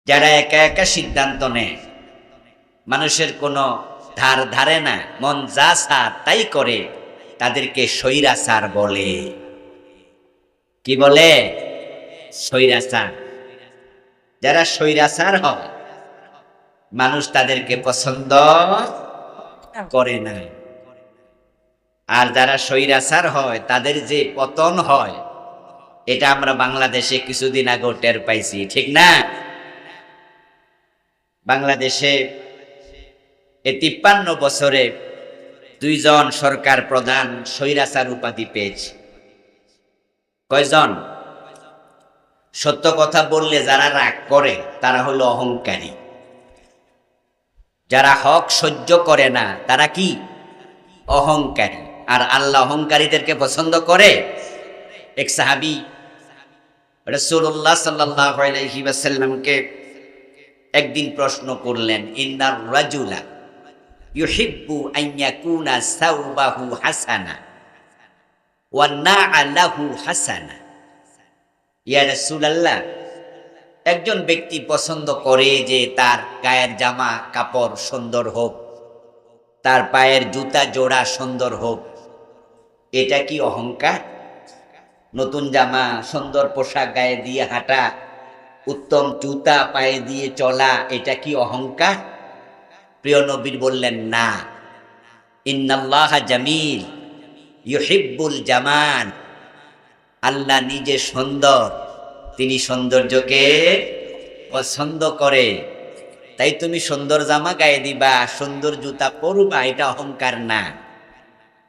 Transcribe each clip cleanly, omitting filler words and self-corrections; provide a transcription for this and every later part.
যারা একা একা সিদ্ধান্ত নেয়, মানুষের কোনো ধার ধারে না, মন যা চায় তাই করে, তাদেরকে স্বৈরাচার বলে। কি বলে? স্বৈরাচার। যারা স্বৈরাচার হয়, মানুষ তাদেরকে পছন্দ করে না। আর যারা স্বৈরাচার হয়, তাদের যে পতন হয়, এটা আমরা বাংলাদেশে কিছুদিন আগে টের পাইছি, ঠিক না? বাংলাদেশে 53 বছরে 2 জন সরকার প্রধান স্বৈরাচার উপাধি পেয়েছে। কয়জন? সত্য কথা বললে যারা রাগ করে তারা হলো অহংকারী। যারা হক সহ্য করে না তারা কি? অহংকারী। আর আল্লাহ অহংকারীদেরকে পছন্দ করে। এক সাহাবী রাসূলুল্লাহ সাল্লাল্লাহু আলাইহি ওয়াসাল্লামকে একদিন প্রশ্ন করলেন, ইন্নার রাজুলা ইউহিব্বু আন ইয়াকুনা সাওবাহু হাসানা ওয়া না'লাহু হাসানা। ইয়া রাসূলুল্লাহ, একজন ব্যক্তি পছন্দ করে যে তার গায়ের জামা কাপড় সুন্দর হোক, তার পায়ের জুতা জোড়া সুন্দর হোক, এটা কি অহংকার? নতুন জামা, সুন্দর পোশাক গায়ে দিয়ে হাঁটা, উত্তম জুতা পায়ে দিয়ে চলা, এটা কি অহংকার? প্রিয় নবী বললেন, না। ইন্নাল্লাহা জামিল ইউহিব্বুল জামাল। আল্লাহ নিজে সুন্দর, তিনি সৌন্দর্যকে পছন্দ করে। তাই তুমি সুন্দর জামা গায়ে দিবা, সুন্দর জুতা পরবা, এটা অহংকার না।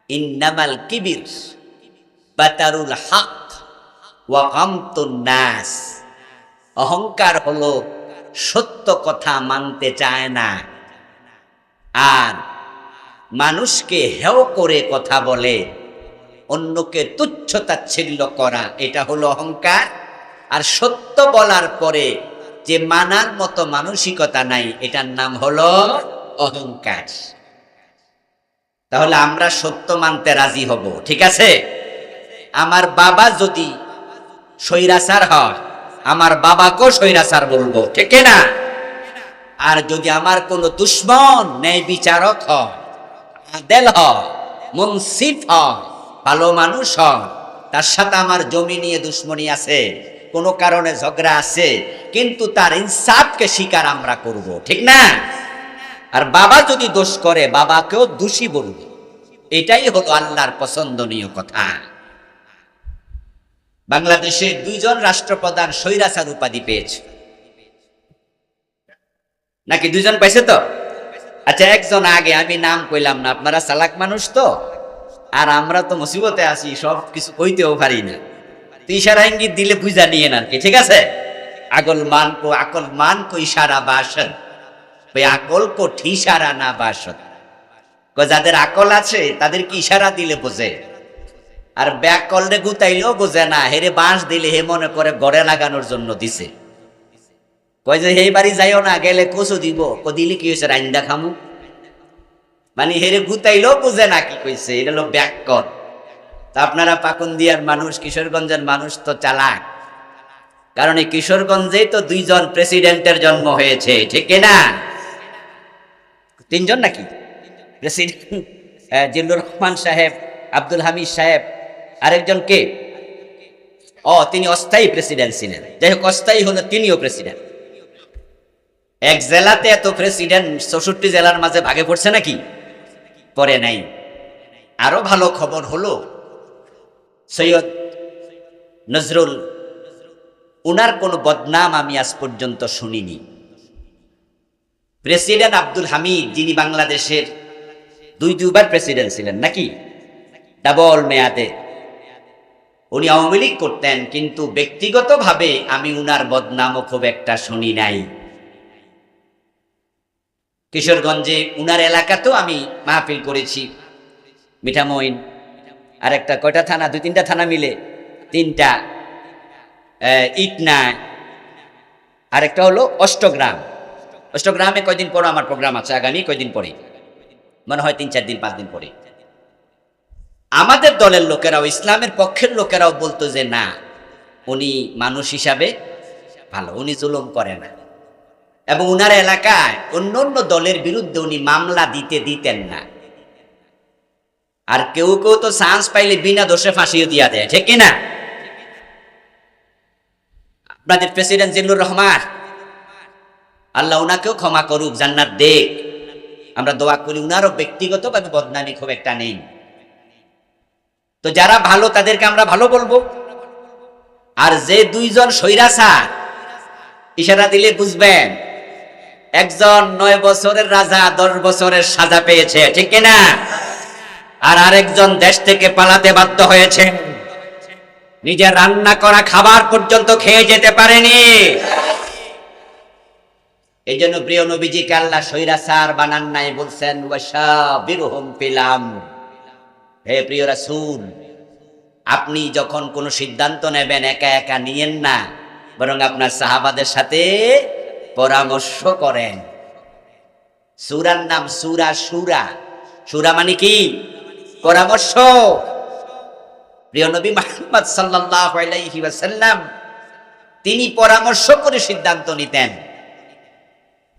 ইন্নামাল কিবির বাতারুল হক ওয়া গামতুন নাস। অহংকার হলো সত্য কথা মানতে চায় না আর মানুষকে হেয় করে কথা বলে, অন্যকে তুচ্ছ তাচ্ছিল্য করা, এটা হলো অহংকার। আর সত্য বলার পরে যে মানার মতো মানসিকতা নাই, এটার নাম হলো অহংকার। তাহলে আমরা সত্য মানতে রাজি হব, ঠিক আছে? আমার বাবা যদি স্বৈরাচার হয়, আমার বাবাকেও স্বৈরাচার বলবো, ঠিক না? আর যদি আমার কোনো দুশ্মন ন্যায় বিচারক হয়, আদেল হয়, মুনসিফ হয়, ভালো মানুষ হয়, তার সাথে আমার জমি নিয়ে দুশ্মনী আছে, কোনো কারণে ঝগড়া আছে, কিন্তু তার ইনসাফকে স্বীকার আমরা করব, ঠিক না? আর বাবা যদি দোষ করে, বাবাকেও দোষী বলব। এটাই হলো আল্লাহর পছন্দনীয় কথা। বাংলাদেশে 2 জন রাষ্ট্রপ্রধান স্বৈরাচার উপাধি পেয়েছে, নাকি 2 জন পাইছে? তো আচ্ছা, একজন আগে, আমি নাম কইলাম না, আপনারা চালাক মানুষ তো, আর আমরা তো মুসিবতে আছি, সব কিছু কইতেও পারি না। তো ইশারা ইঙ্গিত দিলে বুঝা নিয়ে না, কি ঠিক আছে? আকল মান কো ইশারা বাসন, ভাই আকল কো ঠিসারা না বাসন। যাদের আকল আছে তাদের কি ইশারা দিলে বোঝে, আর ব্যাকলরে গুতাইলেও বোঝে না। হেরে বাঁশ দিলে হে মনে করে গড়ে লাগানোর জন্য দিছে। কয় যে এই বাড়ি যাইও না, গেলে কচু দিব, দিলে কি হয়েছে, রাইন্দা খামু। মানে হেরে গুতাইলেও বোঝে না কি কইছে, এটা হলো ব্যাকল। তা আপনারা পাকুন্দিয়ার মানুষ, কিশোরগঞ্জের মানুষ তো চালাক, কারণ এই কিশোরগঞ্জেই তো 2 জন প্রেসিডেন্টের জন্ম হয়েছে, ঠিক না? 3 জন নাকি? প্রেসিডেন্ট জিল্লুর রহমান সাহেব, আব্দুল হামিদ সাহেব, আরেকজন কে? তিনি অস্থায়ী প্রেসিডেন্ট ছিলেন। যাই হোক, অস্থায়ী হলো তিনিও প্রেসিডেন্ট। এক জেলাতে এত প্রেসিডেন্ট 64 জেলার মাঝে ভাগে পড়ছে নাকি? পড়ে নাই। আরো ভালো খবর হলো, সৈয়দ নজরুল, উনার কোনো বদনাম আমি আজ পর্যন্ত শুনিনি। প্রেসিডেন্ট আব্দুল হামিদ, যিনি বাংলাদেশের 2বার প্রেসিডেন্ট ছিলেন নাকি, ডাবল মেয়াদে, উনি আওয়ামী লীগ করতেন, কিন্তু ব্যক্তিগতভাবে আমি উনার বদনামও খুব একটা শুনি নাই। কিশোরগঞ্জে উনার এলাকাতেও আমি মাহফিল করেছি, মিঠামইন, আর একটা কয়টা থানা, 2-3টা থানা মিলে 3টা, ইটনা, আরেকটা হলো অষ্টগ্রাম। অষ্টগ্রামে কয়দিন পর আমার প্রোগ্রাম আছে, আগামী কয়দিন পরে, মনে হয় 3-4 দিন 5 দিন পরে। আমাদের দলের লোকেরাও, ইসলামের পক্ষের লোকেরাও বলতো যে না, উনি মানুষ হিসাবে ভালো, উনি জুলুম করে না। এবং উনার এলাকায় অন্য অন্য দলের বিরুদ্ধে উনি মামলা দিতেন না। আর কেউ কেউ তো চান্স পাইলে বিনা দোষে ফাঁসিও দিয়া দেয়, ঠিক কিনা? আপনাদের প্রেসিডেন্ট জিল্লুর রহমান, আল্লাহ উনাকেও ক্ষমা করুক, জান্নাত দেখ। আমরা দোয়া করি উনারও ব্যক্তিগতভাবে বদনামি খুব একটা নেই। তো যারা ভালো তাদেরকে আমরা ভালো বলবো, আর যে দুইজন স্বৈরাচার ইশারা দিলে বুঝবেন একজন 9 বছরের রাজা 10 বছরের সাজা পেয়েছে, ঠিক কিনা? আর আরেকজন দেশ থেকে পালাতে বাধ্য হয়েছে, নিজের রান্না করা খাবার পর্যন্ত খেয়ে যেতে পারেনি। এই জন্য প্রিয় নবীজিকে আল্লাহ স্বৈরাচার বানান নাই, বলছেন ওয়াশাবিরহুম ফিল আমর। হে প্রিয় রাসূল, আপনি যখন কোনো সিদ্ধান্ত নেবেন একা একা নিয়েন না, বরং আপনার সাহাবাদের সাথে পরামর্শ করেন। সূরার নাম সূরা শুরা। শুরা মানে কি? পরামর্শ। প্রিয় নবী মুহাম্মদ সাল্লাল্লাহু আলাইহি ওয়াসাল্লাম তিনি পরামর্শ করে সিদ্ধান্ত নিতেন।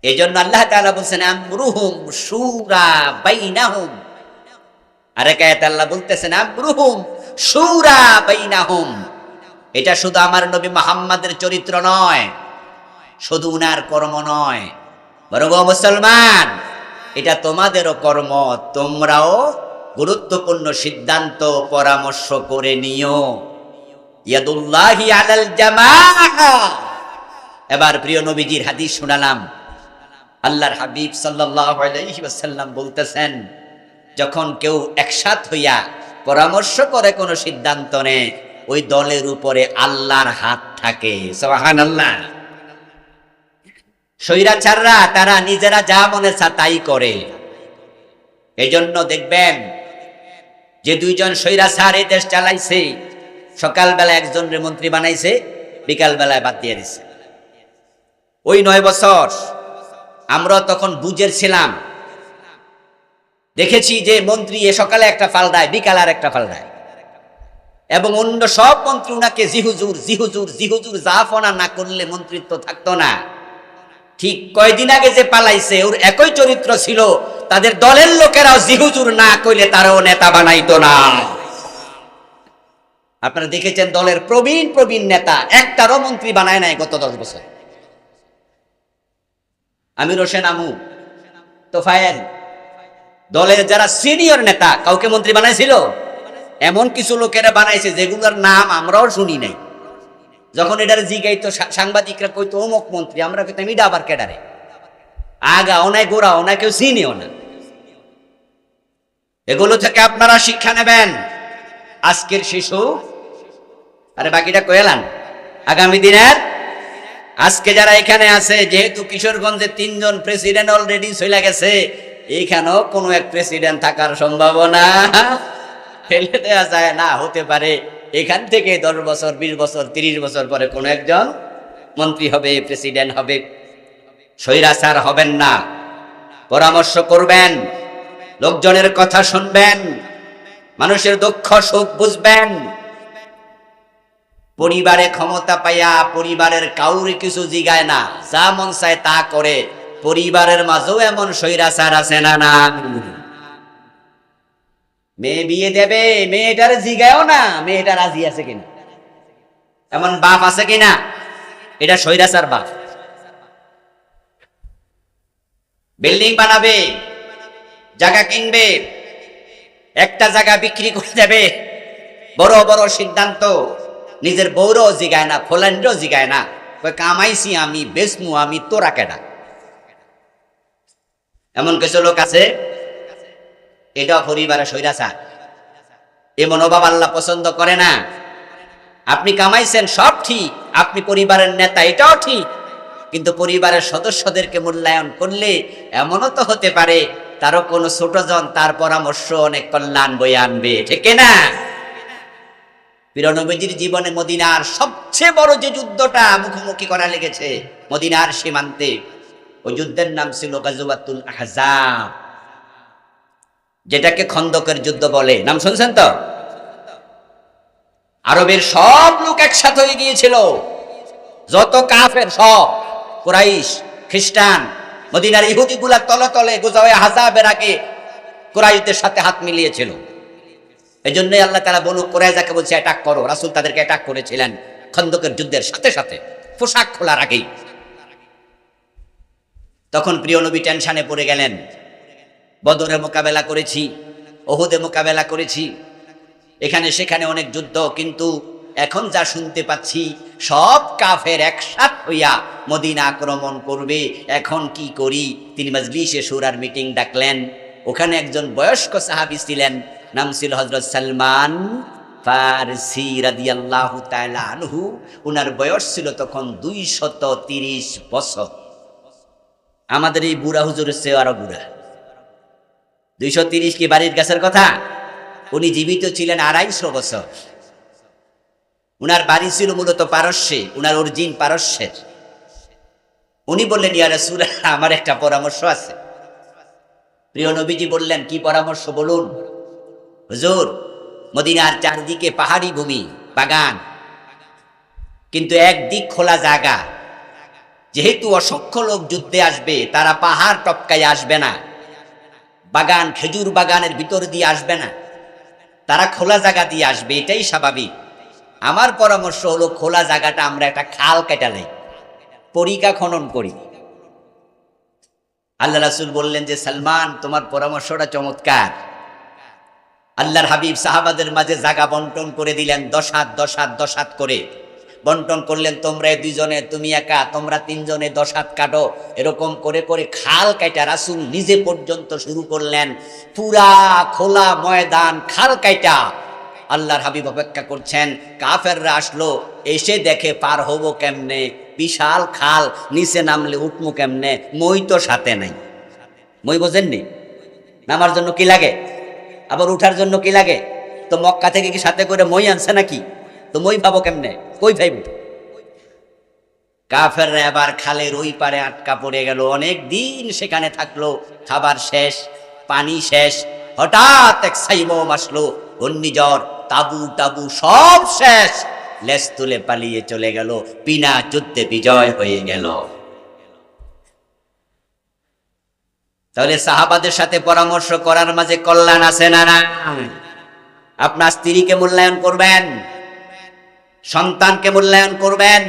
এজন্য আল্লাহ তাআলা বলেন আমরুহুম শুরা বাইনাহুম। আরেক আয়াতে আল্লাহ বলতেছেন আমরুহুম শুরা বাইনাহুম। এটা শুধু আমার নবী মুহাম্মাদের চরিত্র নয়, শুধু উনার কর্ম নয়, বরং মুসলমান এটা তোমাদেরও কর্ম। তোমরাও গুরুত্বপূর্ণ সিদ্ধান্ত পরামর্শ করে নিও। ইয়াদুল্লাহি আলাল জামাআ। এবার প্রিয় নবীজির হাদিস শোনালাম। আল্লাহর হাবিব সাল্লাল্লাহু আলাইহি ওয়াসাল্লাম বলতেছেন, যখন কেউ একসাথ হইয়া পরামর্শ করে কোনো সিদ্ধান্ত নেয়, ওই দলের উপরে আল্লাহর হাত থাকে। সুবহানাল্লাহ। স্বৈরাচাররা তারা নিজেরা যা মনে চায় তাই করে। এজন্য দেখবেন যে দুইজন স্বৈরাচার এই দেশ চালাইছে, সকালবেলা একজনের মন্ত্রী বানাইছে, বিকাল বেলায় বাদ দিয়ে দিছে। ওই 9 বছর আমরা তখন বুঝের ছিলাম, দেখেছি যে মন্ত্রী সকালে একটা পাল্টায়, বিকালে আর একটা পাল্টায়, এবং অন্য সব মন্ত্রী উনাকে জিহুজুর জিহুজুর জিহুজুর জাফনা না করলে মন্ত্রিত্ব থাকতো না। ঠিক কয়দিন আগে যে পালাইছে ওর একই চরিত্র ছিল, তাদের দলের লোকেরাও জিহুজুর না কইলে তারাও নেতা বানাইতো না। আপনারা দেখেছেন দলের প্রবীণ প্রবীণ নেতা একটারও মন্ত্রী বানায় নাই গত 10 বছর। আমির হোসেন আমু, তোফায়েল, দলের যারা সিনিয়র নেতা কাউকে মন্ত্রী বানাইছিল? এমন কিছু লোকেরা বানাইছে যেগুলোর নাম আমরাও শুনি নাই। যখন এটার জিগাইতো সাংবাদিকরা কইতো অমুক মন্ত্রী, আমরা কইতাম এটা আবার কেডারে, আগা ওনাই গোড়া ওনাই কেউ চিনিও না। এগুলো থেকে আপনারা শিক্ষা নেবেন। আজকের শিশু, আরে বাকিটা কইলাম আগামী দিনের। আজকে যারা এখানে আছে, যেহেতু কিশোরগঞ্জে 3 জন প্রেসিডেন্ট অলরেডি চলে গেছে, এইখানেও কোনো এক প্রেসিডেন্ট থাকার সম্ভাবনা ফেলে দেওয়া যায় না। হতে পারে এখান থেকে 10 বছর 20 বছর 30 বছর পরে কোনো একজন মন্ত্রী হবে, প্রেসিডেন্ট হবে। স্বৈরাচার হবেন না, পরামর্শ করবেন, লোকজনের কথা শুনবেন, মানুষের দুঃখ সুখ বুঝবেন। পরিবারে ক্ষমতা পাইয়া পরিবারের কাউরে কিছু জিগায় না, যা মন চায় তা করে। পরিবারের মাঝেও এমন স্বৈরাচার আছে না? না। মেয়ে বিয়ে দেবে, মেয়েটার জিগায়ও না মেয়েটা রাজি আছে কিনা, এমন বাপ আছে কিনা? এটা স্বৈরাচার বাপ। বিল্ডিং বানাবে, জায়গা কিনবে, একটা জায়গা বিক্রি করে দেবে, বড় বড় সিদ্ধান্ত। নিজের বউরও জিগায় না, ফোল্যান্ডও জিগায় না, কামাইছি আমি, বেসমু আমি, তোরা কেডা। এমন কিছু লোক আছে, এটা পরিবারে স্বৈরাচার। এ মনোভাব আল্লাহ পছন্দ করে না। আপনি কামাইছেন সব ঠিক, আপনি পরিবারের নেতা এটাও ঠিক, কিন্তু পরিবারের সদস্যদেরকে মূল্যায়ন করলে এমনও তো হতে পারে তারও কোনো ছোটজন তার পরামর্শ অনেক কল্যাণ বয়ে আনবে, ঠিক না? প্রিয় নবীজির জীবনে মদিনার সবচেয়ে বড় যে যুদ্ধটা মুখোমুখি করা লেগেছে মদিনার সীমান্তে, ওই যুদ্ধের নাম ছিল গাজওয়াতুল আহজাব, যেটাকে খন্দকের যুদ্ধ বলে। নাম শুনছেন তো? আরবের সব লোক একসাথে হয়ে গিয়েছিল, যত কাফের সব, কুরাইশ খ্রিস্টান, মদিনার ইহুদিগুলা তলে তলে গুজাওয়ে হাজাবের আগে কুরাইশদের সাথে হাত মিলিয়েছিল। এই জন্যই আল্লাহ তাআলা বনু কুরাইজাকে বলছে অ্যাটাক করো। রাসূল তাদেরকে অ্যাটাক করেছিলেন খন্দকের যুদ্ধের সাথে সাথে, পোশাক খোলার আগেই। তখন প্রিয় নবী টেনশনে পড়ে গেলেন। বদরে মোকাবেলা করেছি, ওহুদে মোকাবেলা করেছি, এখানে সেখানে অনেক যুদ্ধ, কিন্তু এখন যা শুনতে পাচ্ছি সব কাফের একসাথ হইয়া মদিনা আক্রমণ করবে, এখন কি করি? তিনি মাজলিসে শুরার মিটিং ডাকলেন। ওখানে একজন বয়স্ক সাহাবী ছিলেন, নাম ছিল হযরত সালমান ফারসি রাদিয়াল্লাহু তাআলা আনহু। উনার বয়স ছিল তখন 230 বছর। আমাদের এই বুড়া হুজুরের চেয়ে আরো বুড়া। 230 কি বাড়ির গাছের কথা? উনি জীবিত ছিলেন 250 বছর। উনার বাড়ি ছিল মূলত পারস্যে, উনার অরিজিন পারস্যের। উনি বললেন, ইয়া রাসূলুল্লাহ, আমার একটা পরামর্শ আছে। প্রিয় নবীজি বললেন, কি পরামর্শ বলুন? হুজুর, মদিনার চারদিকে পাহাড়ি ভূমি, বাগান, কিন্তু একদিক খোলা জায়গা। যেহেতু অসংখ্য লোক যুদ্ধে আসবে, তারা পাহাড় টপকায় আসবে না, বাগান খেজুর বাগানের ভিতর দিয়ে আসবে না, তারা খোলা জায়গা দিয়ে আসবে, এটাই স্বাভাবিক। আমার পরামর্শ হলো খোলা জায়গাটা আমরা একটা খাল কেটে পরিকা খনন করি। আল্লাহ রাসূল বললেন যে, সালমান, তোমার পরামর্শটা চমৎকার। আল্লাহর হাবিব সাহাবাদের মাঝে জায়গা বন্টন করে দিলেন, 10 হাত 10 হাত 10 হাত করে বন্টন করলেন। তোমরা 2 জনে, তুমি একা, তোমরা 3 জনে 10 হাত কাটো। এরকম করে করে খাল কাটা রাসূল নিজে পর্যন্ত শুরু করলেন। পুরা খোলা ময়দান খাল কাটা আল্লাহর হাবিব অপেক্ষা করছেন। কাফেররা আসলো, এসে দেখে পার হব কেমনে, বিশাল খাল, নিচে নামলে উঠমু কেমনে, মই তো সাথে নাই। মই বোঝেননি? নামার জন্য কি লাগে, আবার উঠার জন্য কি লাগে? তো মক্কা থেকে কি সাথে করে মই আনছে নাকি? তো মই পাবো কেমনে, কই পাইব? কাফেররা এবার খালের ওই পারে আটকা পড়ে গেল। অনেক দিন সেখানে থাকলো, খাবার শেষ, পানি শেষ। হঠাৎ এক সাইমম আসলো, ঘূর্ণিঝড়, তাবু টাবু সব শেষ, লেজ তুলে পালিয়ে চলে গেল, বিনা যুদ্ধে বিজয় হয়ে গেল। তাহলে সাহাবাদের সাথে পরামর্শ করার মাঝে কল্যাণ আছে না না? আপনার স্ত্রীকে মূল্যায়ন করবেন, সন্তানকে মূল্যায়ন করবেন।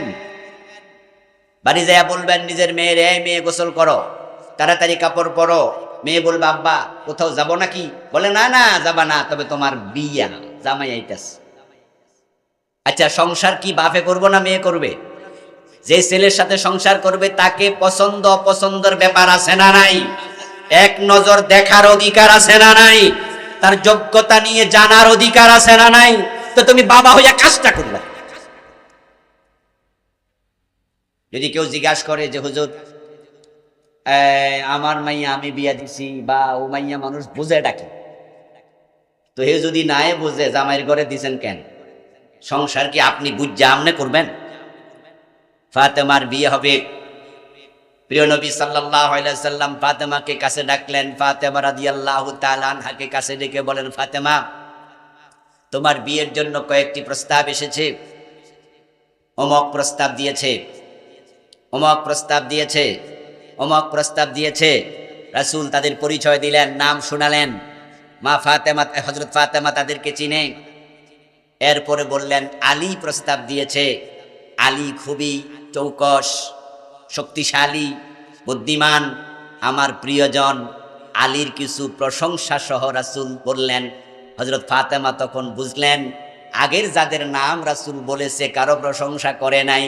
বাড়ি যায় বলবেন নিজের মেয়ের, এই মেয়ে গোসল করো, তাড়াতাড়ি কাপড় পরো। মেয়ে বলবে, আব্বা কোথাও যাব নাকি? বলে, না না যাবা না, তবে তোমার বিয়া, জামাই আইতাছে। আচ্ছা, সংসার কি বাপে করবো না মেয়ে করবে? যে ছেলের সাথে সংসার করবে তাকে পছন্দ অপছন্দের ব্যাপার আছে না নাই? এক নজর দেখার অধিকার আছে না নাই? তার যোগ্যতা নিয়ে জানার অধিকার আছে না নাই? তো তুমি বাবা হইয়া কাজটা করলে। যদি কেউ জিজ্ঞাসা করে যে, হুজুর, আমার মাইয়া আমি বিয়া দিছি, বা ও মাইয়া মানুষ বুঝে ডাকে, তো হে যদি নাই বুঝে জামাইয়ের ঘরে দিছেন কেন? সংসার কি আপনি বুঝা আমনে করবেন? ফাতেমার বিয়ে হবে। প্রিয় নবী সাল্লাল্লাহু আলাইহি ওয়াসাল্লাম ফাতেমাকে কাছে ডাকলেন। ফাতেমা রাদিয়াল্লাহু তাআলা আনহাকে কাছে ডেকে বলেন, ফাতেমা, তোমার বিয়ের জন্য কয়েকটি প্রস্তাব এসেছে। অমক প্রস্তাব দিয়েছে, অমক প্রস্তাব দিয়েছে, অমক প্রস্তাব দিয়েছে। রাসূল তাদের পরিচয় দিলেন, নাম শোনালেন। মা ফাতেমা, হযরত ফাতেমা তাদেরকে চিনে। এরপরে বললেন, আলী প্রস্তাব দিয়েছে। আলী খুবই চৌকস, শক্তিশালী, বুদ্ধিমান, আমার প্রিয়জন। আলীর কিছু প্রশংসা সহ রাসূল বললেন। হযরত ফাতেমা তখন বুঝলেন, আগের যাদের নাম রাসূল বলেছে কারো প্রশংসা করে নাই,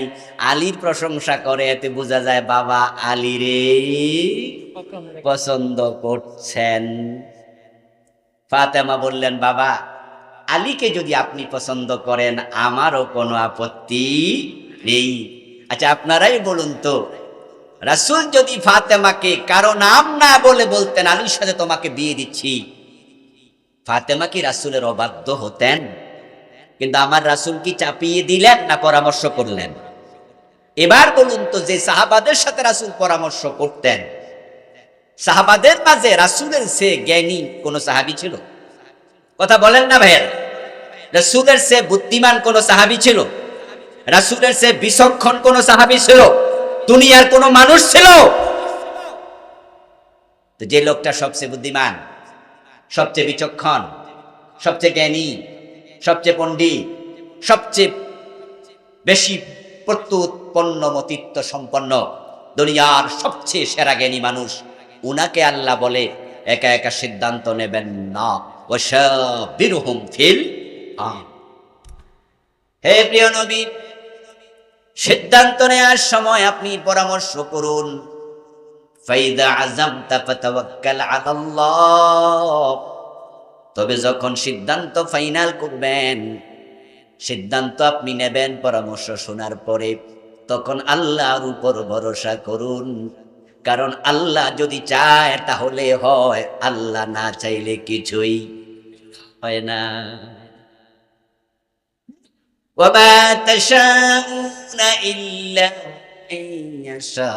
আলীর প্রশংসা করে, এতে বোঝা যায় বাবা আলীরে পছন্দ করছেন। ফাতেমা বললেন, বাবা, আলীকে যদি আপনি পছন্দ করেন আমারও কোনো আপত্তি নেই। আচ্ছা, আপনারাই বলুন তো, রাসূল যদি ফাতেমাকে কারো নাম না বলে বলতেন, আলীর সাথে তোমাকে বিয়ে দিচ্ছি, ফাতেমা কি রাসূলের অবাধ্য হতেন? কিন্তু আমার রাসূল কি চাপিয়ে দিলেন না পরামর্শ করলেন? এবার বলুন তো, যে সাহাবাদের সাথে রাসূল পরামর্শ করতেন, সাহাবাদের মাঝে রাসূলের চেয়ে জ্ঞানী কোন সাহাবী ছিল? কথা বলেন না ভাইয়া? রাসূলের চেয়ে বুদ্ধিমান কোন সাহাবী ছিল? রাসূলের চেয়ে বিচক্ষণ কোন সাহাবী ছিল? দুনিয়ার কোন মানুষ ছিল? তো যে লোকটা সবচেয়ে বুদ্ধিমান, সবচেয়ে বিচক্ষণ, সবচেয়ে জ্ঞানী, সবচেয়ে পণ্ডিত, সবচেয়ে বেশি প্রত্যুৎপন্ন মতিত্ব সম্পন্ন, দুনিয়ার সবচেয়ে সেরা জ্ঞানী মানুষ, উনাকে আল্লাহ বলে একা একা সিদ্ধান্ত নেবেন না। ওয়াশাবিরহুম ফিল আমর। হে প্রিয় নবী, সিদ্ধান্ত নেওয়ার সময় আপনি পরামর্শ করুন। ফাইদা আযামতা ফাতাওয়াক্কাল আলাল্লাহ। তবে যখন সিদ্ধান্ত ফাইনাল করবেন, সিদ্ধান্ত আপনি নেবেন পরামর্শ শোনার পরে, তখন আল্লাহর উপর ভরসা করুন। কারণ আল্লাহ যদি চায় তাহলে হয়, আল্লাহ না চাইলে কিছুই হয় না। ওয়ামা তাশাউনা ইল্লা আইয়াশা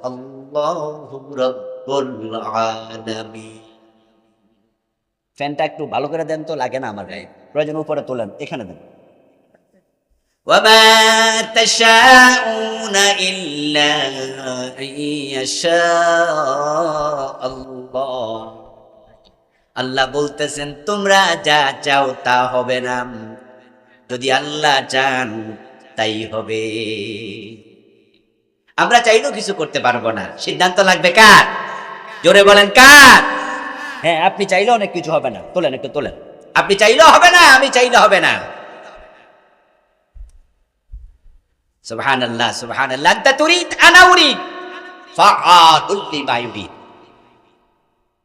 আল্লাহু রাব্বুল আলামিন। ফ্যানটা একটু ভালো করে দেন তো, লাগে না আমার গায়ে, প্রয়োজন উপরে তোলেন, এখানে দেন। ওয়ামা তাশাউনা ইল্লা আইয়াশা আল্লাহ। আল্লাহ বলতেছেন তোমরা যা চাও তা হবে না, যদি আল্লাহ চান তাই হবে। আমরা চাইলেও কিছু করতে পারবো না, সিদ্ধান্ত লাগবে কার? জোরে বলেন কার? হ্যাঁ, আপনি চাইলেও অনেক কিছু হবে না, তোলেন একটু তোলেন। আপনি চাইলেও হবে না, আমি চাইলে হবে না। সুবহানাল্লাহ সুবহানাল্লাহ। আনতা তুরিদ আনা উরিদ ফাআলুল লিমা ইউরিদ।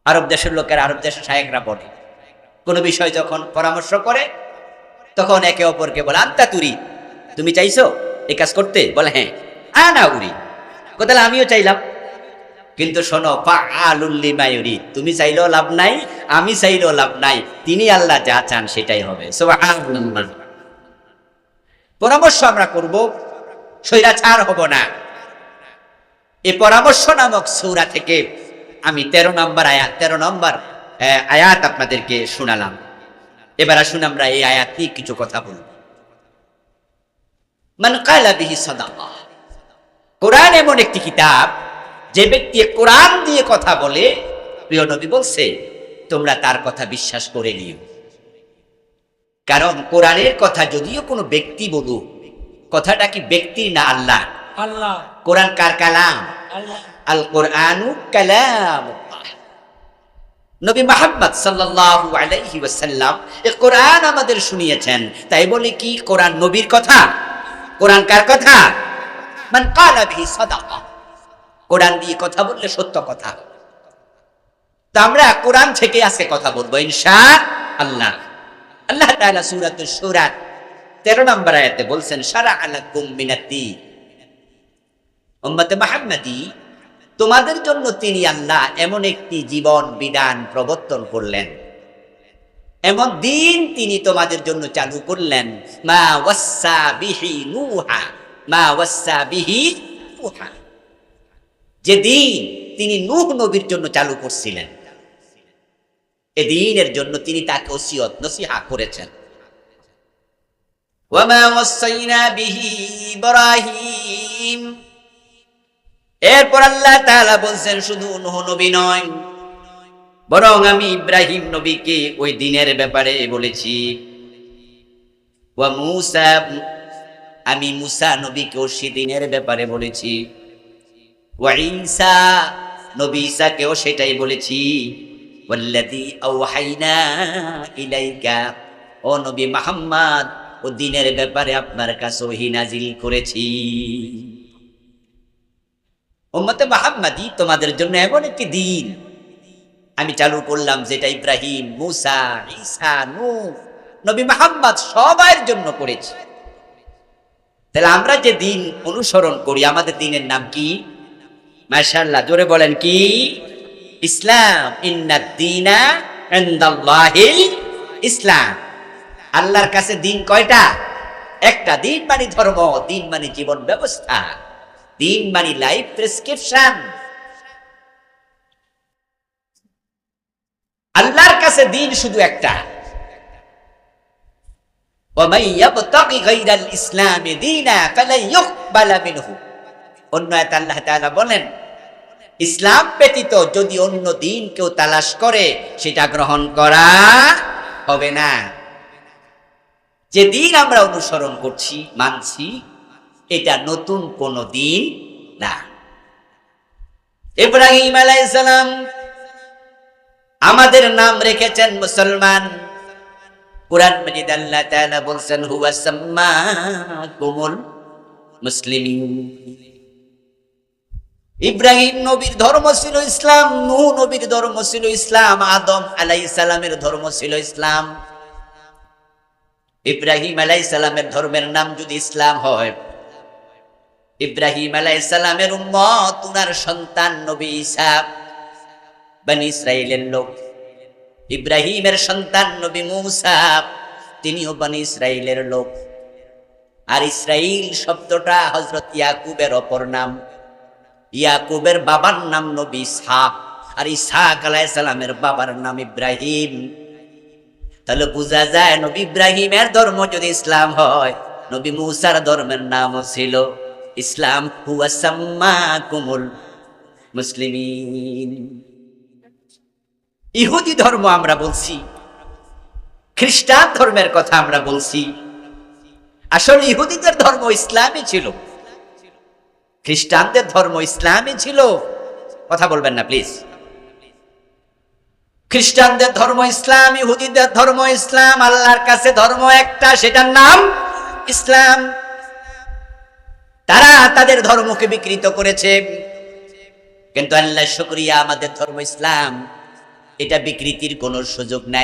আরব দেশের লোকেরা, আরব দেশের শায়েখরা বলে, কোন বিষয় যখন পরামর্শ করে তখন একে অপরকে বলে আনতা তুরিদ, তুমি চাইছো এই কাজ করতে? বলে হ্যাঁ। আনা উরিদ, কোথায় আমিও চাইলাম। কিন্তু শোনো, ফাআলুল লিমা ইউরিদ, তুমি চাইলেও লাভ নাই, আমি চাইলেও লাভ নাই, তিনি আল্লাহ যা চান সেটাই হবে। সুবহানাল্লাহ। পরামর্শ আমরা করব, স্বৈরাচার হব না। এই পরামর্শ নামক সূরা থেকে আমি 13 নম্বর আয়াত আপনাদেরকে শোনালাম। এবার আসুন আমরা এই আয়াত নিয়ে কিছু কথা বলব। মান ক্বালা বিহি সাদাকা। কোরআন এমন একটি কিতাব, যে ব্যক্তি কোরআন দিয়ে কথা বলে, প্রিয় নবী বলছে তোমরা তার কথা বিশ্বাস করে নিও। কারণ কোরআনের কথা যদিও কোনো ব্যক্তি বলুক, কথাটা কি ব্যক্তির না আল্লাহ? আল্লাহ। কোরআন কার কালাম? আল্লাহ। আল কোরআনু কালামুল্লাহ। নবী মুহাম্মদ সাল্লাল্লাহু আলাইহি ওয়াসাল্লাম এই কোরআন আমাদের শুনিয়েছেন, তাই বলে কি কোরআন নবীর কথা? কোরআন কার কথা? মান ক্বালা বিহি সাদাকা। কোরআন দিয়ে কথা বললে সত্য কথা। তো আমরা কোরআন থেকে আজকে কথা বলবো ইনশাআল্লাহ। আল্লাহ তাআলা সূরাতুশ শুরা 13 নম্বর আয়াতে বলছেন শারা'a লাকুম মিনাদ-দীন। উম্মতে মুহাম্মাদি, তোমাদের জন্য তিনি আল্লাহ এমন একটি জীবন বিধান প্রবর্তন করলেন, এমন দিন তিনি তোমাদের জন্য চালু করলেন, মা ওয়াসসা বিহি নূহা, মা ওয়াসসা বিহি নূহা, যে দিন তিনি নূহ নবীর জন্য চালু করছিলেন, এই দিনের জন্য তিনি তাকে ওসিয়ত নসিহা করেছেন। ওয়ামা ওয়াসাইনা বিহি ইব্রাহিম। এরপর আল্লাহ তাআলা বলছেন শুধু নূহ নবী নয়, বরং আমি ইব্রাহিম নবীকে ওই দিনের ব্যাপারে বলেছি। ওয়া মূসা, আমি মূসা নবীকেও সেই দিনের ব্যাপারে বলেছি। ওয়া ঈসা, নবী ঈসাকেও সেটাই বলেছি। ওয়াল্লাযী আওহাইনা ইলাইকা, ও নবী মুহাম্মদ, ও দিনের ব্যাপারে আপনার কাছে ওহী নাজিল করেছি। উম্মতে মুহাম্মাদি, তোমাদের জন্য এমন একটি দিন আমি চালু করলাম, যেটা ইব্রাহিম, মূসা, ঈসা, নূহ, নবী মুহাম্মদ সবার জন্য করেছি। তাহলে আমরা যে দিন অনুসরণ করি, আমাদের দিনের নাম কি? মাশাআল্লাহ, জোরে বলেন কি? ইসলাম। ইন্নাদ-দীনা ইনদাল্লাহিল ইসলাম। আল্লাহর কাছে দিন কয়টা? একটা। দিন মানে ধর্ম, দিন মানে জীবন ব্যবস্থা, দিন মানে লাইফ প্রেসক্রিপশন। আল্লাহর কাছে দিন শুধু একটা। ওয়া মান ইয়াবতাগি গায়রাল ইসলামি দীনা ফালান ইউকবালা মিনহু। অন্য আয়াতে আল্লাহ তাআলা বলেন, ইসলাম ব্যতীত যদি অন্য দিন কেউ তালাশ করে সেটা গ্রহণ করা হবে না। যে দিন আমরা অনুসরণ করছি, মানছি, এটা নতুন কোন দিন না। ইব্রাহিম আলাইহিস সালাম আমাদের নাম রেখেছেন মুসলমান। কুরআন মাজিদ আল্লাহ তাআলা বলেন, হুয়া সাম্মাকুমুল মুসলিমিন। ইব্রাহিম নবীর ধর্ম ছিল ইসলাম, নূহ নবীর ধর্ম ছিল ইসলাম, আদম আলাইহিস সালামের ধর্ম ছিল ইসলাম। ইব্রাহিম আলাইহিস সালামের ধর্মের নাম যদি ইসলাম হয়, ইব্রাহিম আলাইহিস সালামের উম্মত, উনার সন্তান নবী ঈসা বনি ইসরাইলের লোক। ইব্রাহিমের সন্তান নবী মূসা, তিনিও বনি ইসরাইলের লোক। আর ইসরাইল শব্দটা হযরত ইয়াকুবের অপর নাম। ইয়াকুবের বাবার নাম নবী ইসহাক, আর ইসহাক আলাইহিস সালামের বাবার নাম ইব্রাহিম। তাহলে বোঝা যায় নবী ইব্রাহিমের ধর্ম যদি ইসলাম হয়, নবী মূসার ধর্মের নামও ছিল ইসলাম। হুয়া সাম্মাকুমুল মুসলিমিন। ইহুদি ধর্ম আমরা বলছি, খ্রিস্টান ধর্মের কথা আমরা বলছি, আসলে ইহুদিদের ধর্ম ইসলামই ছিল, খ্রিস্টানদের ধর্ম ইসলামই ছিল। কথা বলবেন না প্লিজ। খ্রিস্টানদের ধর্ম ইসলাম, ইহুদিদের ধর্ম ইসলাম, আল্লাহর কাছে ধর্ম একটা, সেটার নাম ইসলাম। তারা তাদের ধর্মকে বিকৃত করেছে, কিন্তু আল্লাহ শুকরিয়া, আমাদের ধর্ম ইসলাম, এটা বিকৃতির কোনো সুযোগ নাই।